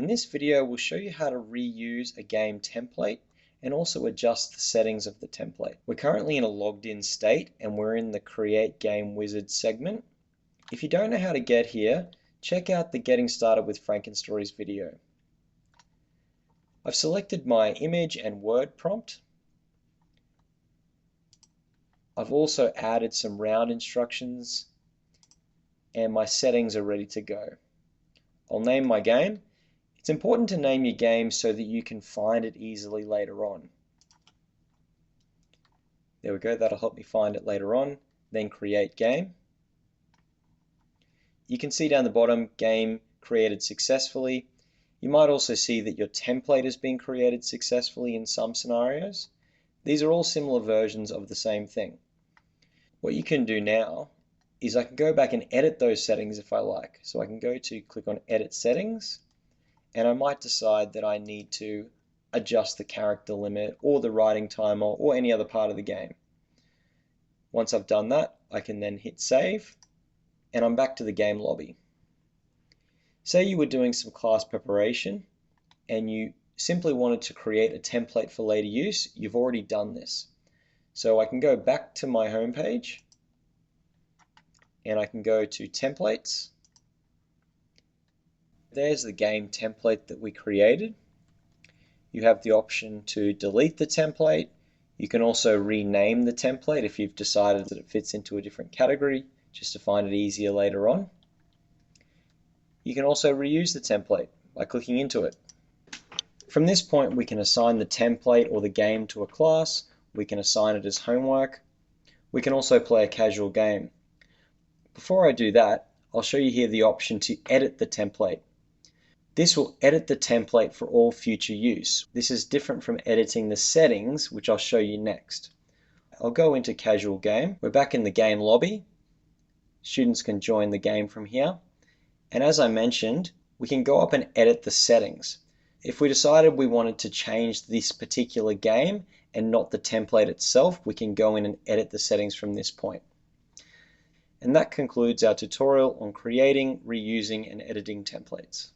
In this video, we'll show you how to reuse a game template and also adjust the settings of the template. We're currently in a logged in state and we're in the Create Game Wizard segment. If you don't know how to get here, check out the Getting Started with Frankenstories video. I've selected my image and word prompt. I've also added some round instructions and my settings are ready to go. I'll name my game. It's important to name your game so that you can find it easily later on. There we go, that'll help me find it later on. Then create game. You can see down the bottom, game created successfully. You might also see that your template has been created successfully in some scenarios. These are all similar versions of the same thing. What you can do now is I can go back and edit those settings if I like. So I can go to click on Edit Settings, and I might decide that I need to adjust the character limit or the writing timer or any other part of the game. Once I've done that, I can then hit Save, and I'm back to the game lobby. Say you were doing some class preparation and you simply wanted to create a template for later use. You've already done this. So I can go back to my home page and I can go to Templates. There's the game template that we created. You have the option to delete the template. You can also rename the template if you've decided that it fits into a different category, just to find it easier later on. You can also reuse the template by clicking into it. From this point, we can assign the template or the game to a class. We can assign it as homework. We can also play a casual game. Before I do that, I'll show you here the option to edit the template. This will edit the template for all future use. This is different from editing the settings, which I'll show you next. I'll go into casual game. We're back in the game lobby. Students can join the game from here. And as I mentioned, we can go up and edit the settings. If we decided we wanted to change this particular game and not the template itself, we can go in and edit the settings from this point. And that concludes our tutorial on creating, reusing, and editing templates.